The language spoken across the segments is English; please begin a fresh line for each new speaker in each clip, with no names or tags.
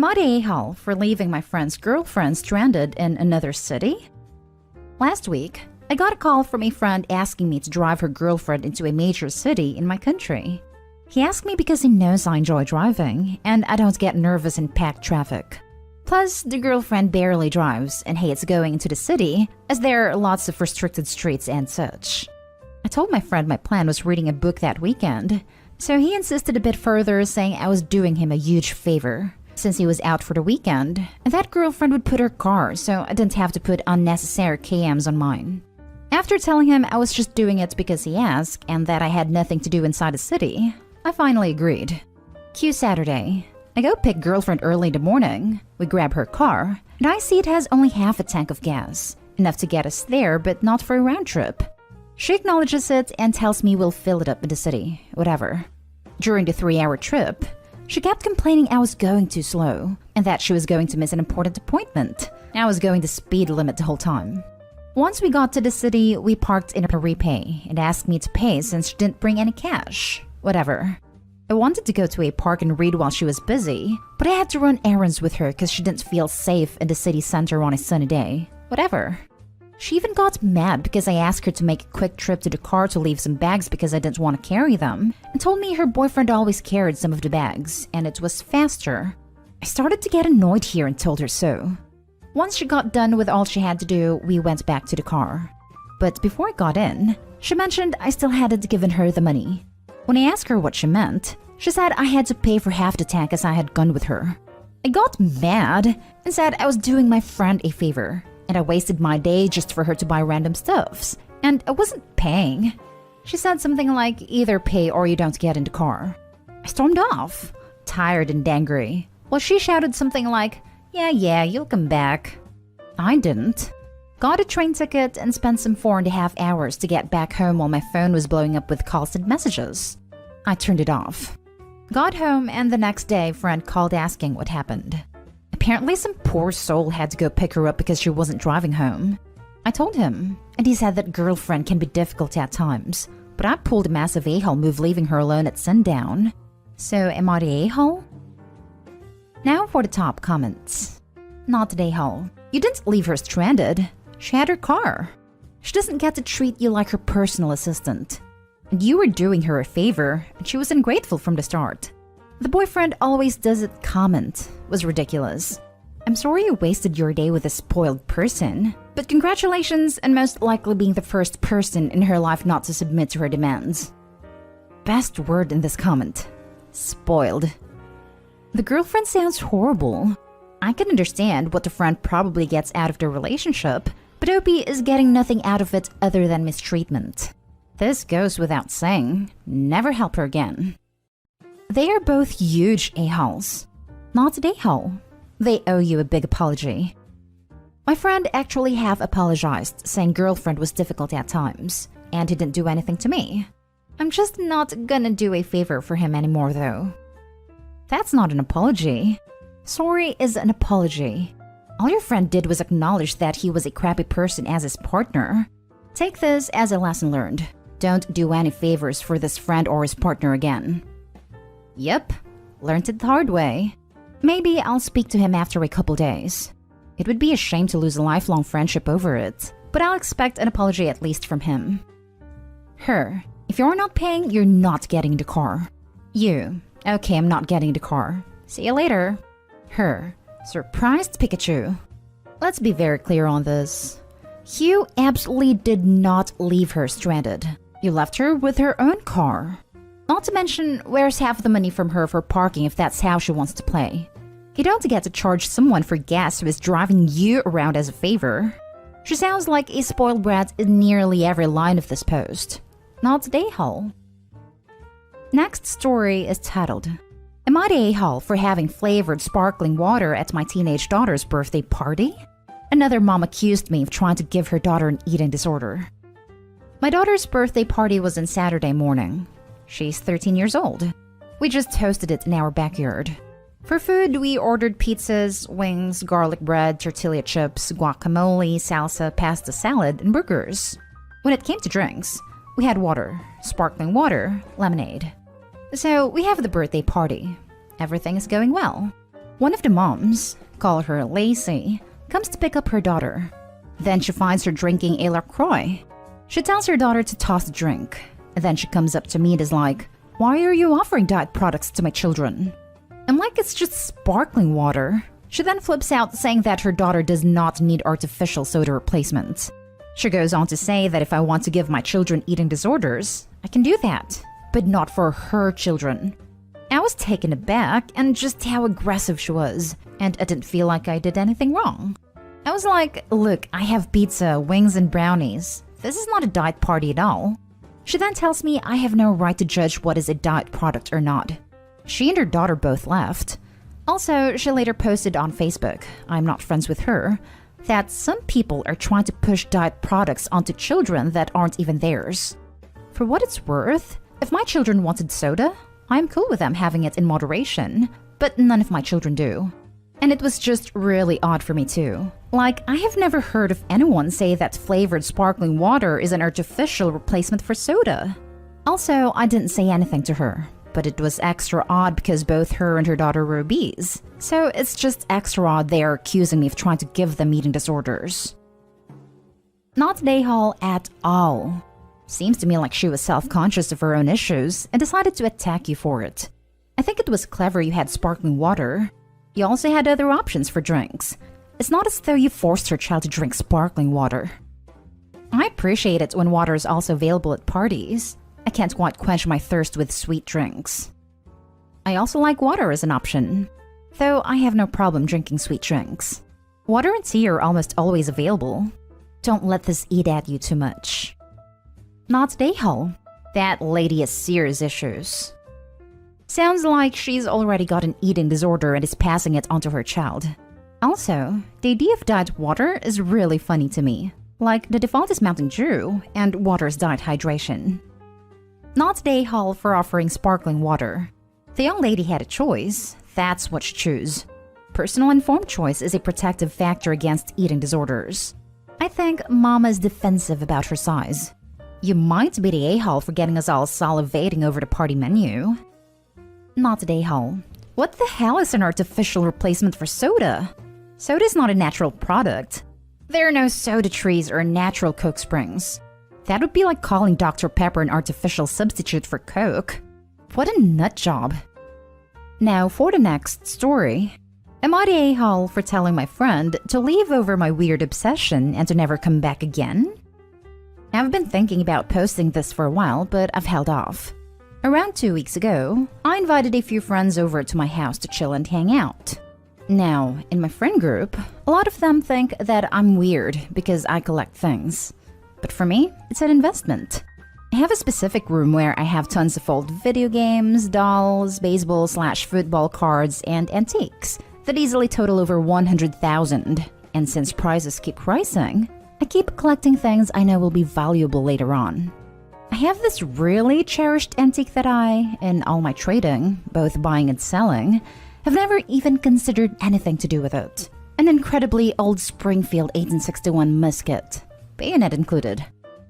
Am I the a-hole for leaving my friend's girlfriend stranded in another city? Last week, I got a call from a friend asking me to drive her girlfriend into a major city in my country. He asked me because he knows I enjoy driving and I don't get nervous in packed traffic. Plus, the girlfriend barely drives and hates going into the city as there are lots of restricted streets and such. I told my friend my plan was reading a book that weekend, so he insisted a bit further, saying I was doing him a huge favor since he was out for the weekend, and that girlfriend would put her car so I didn't have to put unnecessary KMs on mine. After telling him I was just doing it because he asked and that I had nothing to do inside the city, I finally agreed. Cue Saturday. I go pick girlfriend early in the morning. We grab her car, and I see it has only half a tank of gas, enough to get us there but not for a round trip. She acknowledges it and tells me we'll fill it up in the city, whatever. During the 3-hour trip, she kept complaining I was going too slow and that she was going to miss an important appointment. I was going the speed limit the whole time. Once we got to the city, we parked in a repay and asked me to pay since she didn't bring any cash. Whatever. I wanted to go to a park and read while she was busy, but I had to run errands with her because she didn't feel safe in the city center on a sunny day. Whatever. She even got mad because I asked her to make a quick trip to the car to leave some bags because I didn't want to carry them, and told me her boyfriend always carried some of the bags, and it was faster. I started to get annoyed here and told her so. Once she got done with all she had to do, we went back to the car. But before I got in, she mentioned I still hadn't given her the money. When I asked her what she meant, she said I had to pay for half the tank as I had gone with her. I got mad and said I was doing my friend a favor, and I wasted my day just for her to buy random stuffs, and I wasn't paying. She said something like, either pay or you don't get in the car. I stormed off, tired and angry, while she shouted something like, yeah, you'll come back. I didn't. Got a train ticket and spent some 4.5 hours to get back home while my phone was blowing up with calls and messages. I turned it off. Got home and the next day, friend called asking what happened. Apparently some poor soul had to go pick her up because she wasn't driving home. I told him, and he said that girlfriend can be difficult at times, but I pulled a massive a-hole move leaving her alone at sundown. So am I the a-hole? Now for the top comments. Not the a-hole. You didn't leave her stranded. She had her car. She doesn't get to treat you like her personal assistant. And you were doing her a favor, and she was ungrateful from the start. The boyfriend always does it comment was ridiculous. I'm sorry you wasted your day with a spoiled person, but congratulations on most likely being the first person in her life not to submit to her demands. Best word in this comment. Spoiled. The girlfriend sounds horrible. I can understand what the friend probably gets out of the relationship, but OP is getting nothing out of it other than mistreatment. This goes without saying. Never help her again. They are both huge a-holes. Not an a-hole. They owe you a big apology. My friend actually have apologized, saying girlfriend was difficult at times, and he didn't do anything to me. I'm just not gonna do a favor for him anymore though. That's not an apology. Sorry is an apology. All your friend did was acknowledge that he was a crappy person as his partner. Take this as a lesson learned. Don't do any favors for this friend or his partner again. Yep, learned it the hard way. Maybe I'll speak to him after a couple days. It would be a shame to lose a lifelong friendship over it, but I'll expect an apology at least from him. Her, if you're not paying, you're not getting the car. You, okay, I'm not getting the car. See you later. Her, surprised Pikachu. Let's be very clear on this. You absolutely did not leave her stranded. You left her with her own car. Not to mention, where's half the money from her for parking if that's how she wants to play? You don't get to charge someone for gas who is driving you around as a favor. She sounds like a spoiled brat in nearly every line of this post. Not the a-hole. Next story is titled, Am I the a-hole for having flavored sparkling water at my teenage daughter's birthday party? Another mom accused me of trying to give her daughter an eating disorder. My daughter's birthday party was on Saturday morning. She's 13 years old. We just hosted it in our backyard. For food, we ordered pizzas, wings, garlic bread, tortilla chips, guacamole, salsa, pasta salad, and burgers. When it came to drinks, we had water, sparkling water, lemonade. So we have the birthday party. Everything is going well. One of the moms, call her Lacey, comes to pick up her daughter. Then she finds her drinking a LaCroix. She tells her daughter to toss the drink. And then she comes up to me and is like, "Why are you offering diet products to my children?" I'm like, "It's just sparkling water." She then flips out saying that her daughter does not need artificial soda replacement. She goes on to say that if I want to give my children eating disorders, I can do that, but not for her children. I was taken aback and just how aggressive she was, and I didn't feel like I did anything wrong. I was like, "Look, I have pizza, wings, and brownies. This is not a diet party at all." She then tells me I have no right to judge what is a diet product or not. She and her daughter both left. Also, she later posted on Facebook, I'm not friends with her, that some people are trying to push diet products onto children that aren't even theirs. For what it's worth, if my children wanted soda, I'm cool with them having it in moderation, but none of my children do. And it was just really odd for me too. Like, I have never heard of anyone say that flavored sparkling water is an artificial replacement for soda. Also, I didn't say anything to her, but it was extra odd because both her and her daughter were obese. So it's just extra odd they are accusing me of trying to give them eating disorders. Not day-haul at all. Seems to me like she was self-conscious of her own issues and decided to attack you for it. I think it was clever you had sparkling water. You also had other options for drinks. It's not as though you forced her child to drink sparkling water. I appreciate it when water is also available at parties. I can't quite quench my thirst with sweet drinks. I also like water as an option, though I have no problem drinking sweet drinks. Water and tea are almost always available. Don't let this eat at you too much. Not day-haul. That lady has serious issues. Sounds like she's already got an eating disorder and is passing it onto her child. Also, the idea of diet water is really funny to me. Like, the default is Mountain Dew, and water is diet hydration. Not day-haul for offering sparkling water. The young lady had a choice, that's what she chose. Personal informed choice is a protective factor against eating disorders. I think Mama is defensive about her size. You might be the a-hole for getting us all salivating over the party menu. Not the a-hole. What the hell is an artificial replacement for soda? Soda is not a natural product. There are no soda trees or natural Coke springs. That would be like calling Dr. Pepper an artificial substitute for Coke. What a nut job. Now for the next story. Am I the a-hole for telling my friend to leave over my weird obsession and to never come back again? I've been thinking about posting this for a while, but I've held off. Around 2 weeks ago, I invited a few friends over to my house to chill and hang out. Now, in my friend group, a lot of them think that I'm weird because I collect things. But for me, it's an investment. I have a specific room where I have tons of old video games, dolls, baseball/football cards, and antiques that easily total over 100,000. And since prices keep rising, I keep collecting things I know will be valuable later on. I have this really cherished antique that I, in all my trading, both buying and selling, have never even considered anything to do with it. An incredibly old Springfield 1861 musket, bayonet included.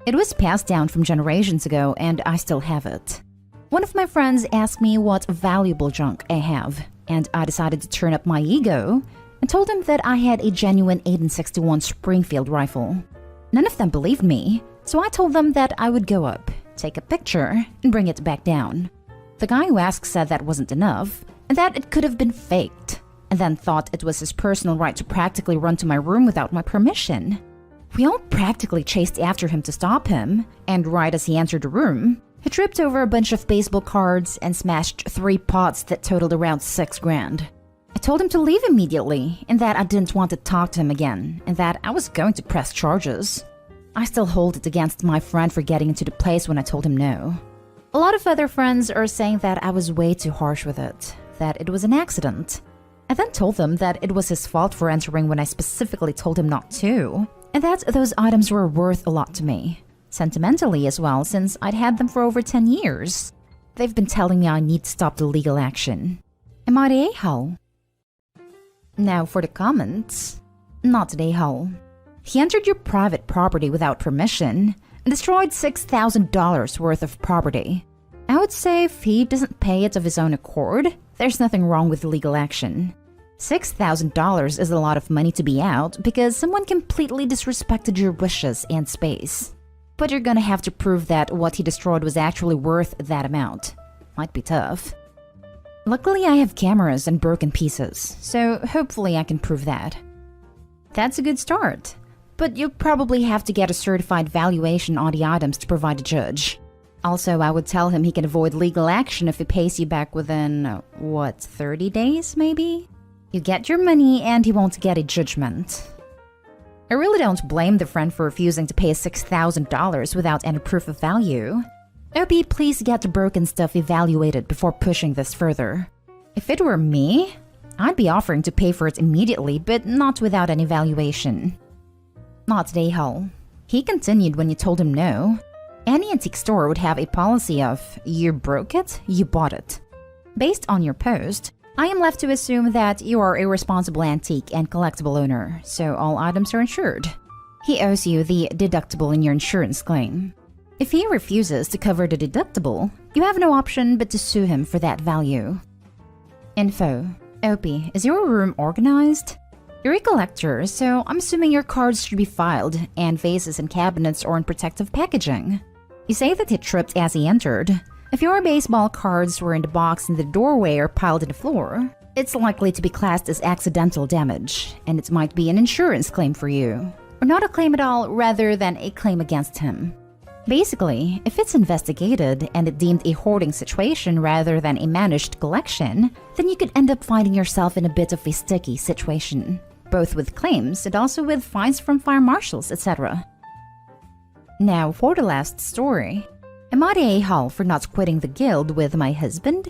It was passed down from generations ago and I still have it. One of my friends asked me what valuable junk I have, and I decided to turn up my ego and told him that I had a genuine 1861 Springfield rifle. None of them believed me, so I told them that I would go up, take a picture, and bring it back down. The guy who asked said that wasn't enough, and that it could have been faked, and then thought it was his personal right to practically run to my room without my permission. We all practically chased after him to stop him, and right as he entered the room, he tripped over a bunch of baseball cards and smashed 3 pots that totaled around $6,000. I told him to leave immediately, and that I didn't want to talk to him again, and that I was going to press charges. I still hold it against my friend for getting into the place when I told him no. A lot of other friends are saying that I was way too harsh with it, that it was an accident. I then told them that it was his fault for entering when I specifically told him not to, and that those items were worth a lot to me. Sentimentally as well, since I'd had them for over 10 years. They've been telling me I need to stop the legal action. Am I the a-hole? Now for the comments. Not the a-hole. He entered your private property without permission and destroyed $6,000 worth of property. I would say if he doesn't pay it of his own accord, there's nothing wrong with legal action. $6,000 is a lot of money to be out because someone completely disrespected your wishes and space. But you're gonna have to prove that what he destroyed was actually worth that amount. Might be tough. Luckily, I have cameras and broken pieces, so hopefully I can prove that. That's a good start. But you'll probably have to get a certified valuation on the items to provide a judge. Also, I would tell him he can avoid legal action if he pays you back within, 30 days maybe? You get your money and he won't get a judgment. I really don't blame the friend for refusing to pay $6,000 without any proof of value. OP, please get the broken stuff evaluated before pushing this further. If it were me, I'd be offering to pay for it immediately, but not without an evaluation. Not Dayhall. He continued when you told him no. Any antique store would have a policy of, you broke it, you bought it. Based on your post, I am left to assume that you are a responsible antique and collectible owner, so all items are insured. He owes you the deductible in your insurance claim. If he refuses to cover the deductible, you have no option but to sue him for that value. Info. Opie, is your room organized? You're a collector, so I'm assuming your cards should be filed, and vases and cabinets are in protective packaging. You say that he tripped as he entered. If your baseball cards were in the box in the doorway or piled on the floor, it's likely to be classed as accidental damage, and it might be an insurance claim for you. Or not a claim at all, rather than a claim against him. Basically, if it's investigated and it deemed a hoarding situation rather than a managed collection, then you could end up finding yourself in a bit of a sticky situation, both with claims and also with fines from fire marshals, etc. Now, for the last story. Am I the a-hole for not quitting the guild with my husband?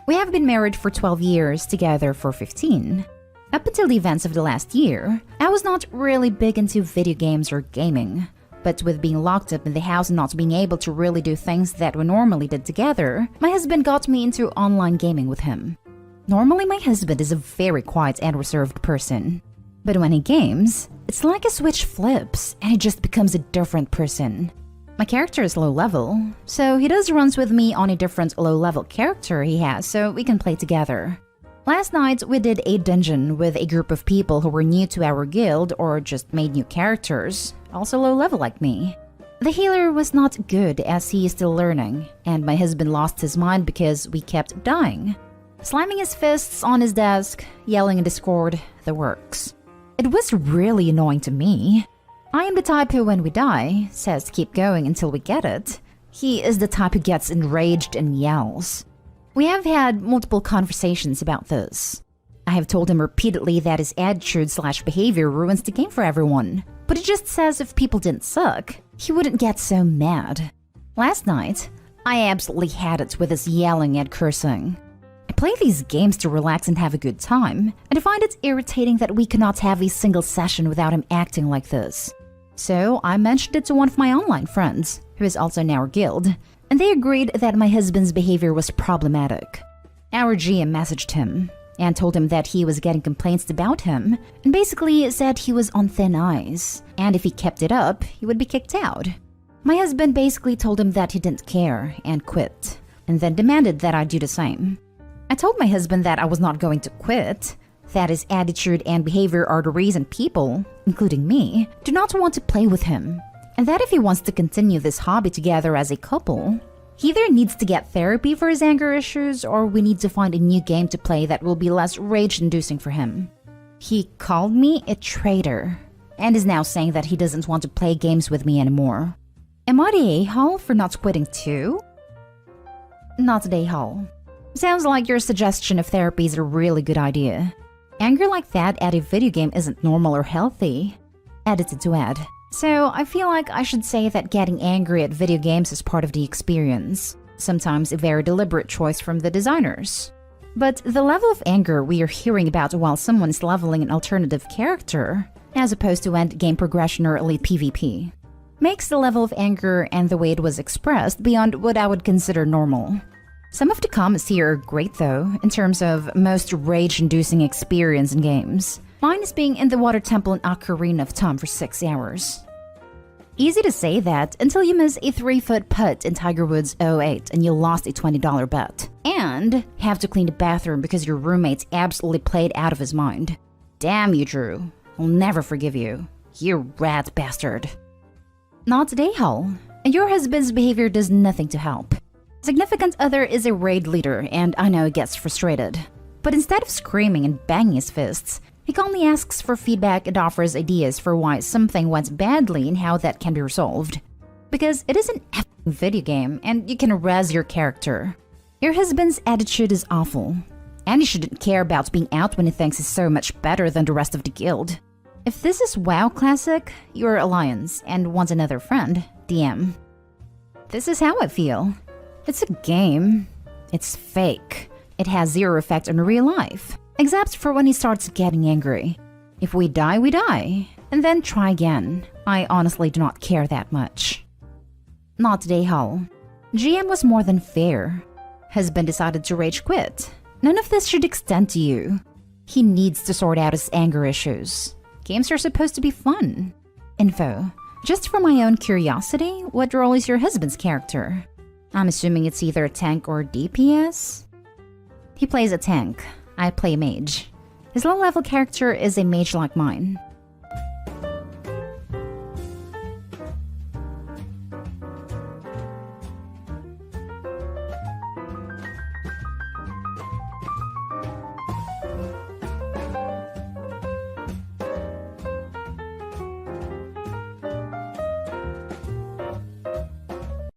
We have been married for 12 years, together for 15. Up until the events of the last year, I was not really big into video games or gaming. But with being locked up in the house and not being able to really do things that we normally did together, my husband got me into online gaming with him. Normally, my husband is a very quiet and reserved person. But when he games, it's like a switch flips and he just becomes a different person. My character is low level, so he does runs with me on a different low level character he has so we can play together. Last night, we did a dungeon with a group of people who were new to our guild or just made new characters, also low level like me. The healer was not good as he is still learning, and my husband lost his mind because we kept dying. Slamming his fists on his desk, yelling in Discord, the works. It was really annoying to me. I am the type who, when we die, says keep going until we get it. He is the type who gets enraged and yells. We have had multiple conversations about this. I have told him repeatedly that his attitude/behavior ruins the game for everyone, but he just says if people didn't suck, he wouldn't get so mad. Last night, I absolutely had it with his yelling and cursing. I play these games to relax and have a good time, and I find it irritating that we cannot have a single session without him acting like this. So I mentioned it to one of my online friends, who is also in our guild, and they agreed that my husband's behavior was problematic. Our GM messaged him and told him that he was getting complaints about him, and basically said he was on thin ice, and if he kept it up, he would be kicked out. My husband basically told him that he didn't care and quit, and then demanded that I do the same. I told my husband that I was not going to quit, that his attitude and behavior are the reason people, including me, do not want to play with him, and that if he wants to continue this hobby together as a couple, he either needs to get therapy for his anger issues or we need to find a new game to play that will be less rage-inducing for him. He called me a traitor and is now saying that he doesn't want to play games with me anymore. Am I the a-hole for not quitting too? Not the a-hole. Sounds like your suggestion of therapy is a really good idea. Anger like that at a video game isn't normal or healthy. Edited to add. So I feel like I should say that getting angry at video games is part of the experience. Sometimes a very deliberate choice from the designers. But the level of anger we are hearing about while someone is leveling an alternative character, as opposed to end game progression or elite PvP, makes the level of anger and the way it was expressed beyond what I would consider normal. Some of the comments here are great though, in terms of most rage-inducing experience in games. Mine is being in the water temple in Ocarina of Time for 6 hours. Easy to say that until you miss a 3-foot putt in Tiger Woods' '08 and you lost a $20 bet. And have to clean the bathroom because your roommate's absolutely played out of his mind. Damn you, Drew. I'll never forgive you. You rat bastard. Not today, Hull. Your husband's behavior does nothing to help. Significant other is a raid leader, and I know he gets frustrated. But instead of screaming and banging his fists, he calmly asks for feedback and offers ideas for why something went badly and how that can be resolved. Because it is an effing video game, and you can razz your character. Your husband's attitude is awful, and he shouldn't care about being out when he thinks he's so much better than the rest of the guild. If this is WoW Classic, you're Alliance and want another friend, DM. This is how I feel. It's a game. It's fake. It has zero effect on real life, except for when he starts getting angry. If we die, we die, and then try again. I honestly do not care that much. Not today, Hull. GM was more than fair. Husband decided to rage quit. None of this should extend to you. He needs to sort out his anger issues. Games are supposed to be fun. Info. Just for my own curiosity, what role is your husband's character? I'm assuming it's either a tank or DPS? He plays a tank. I play mage. His low-level character is a mage like mine.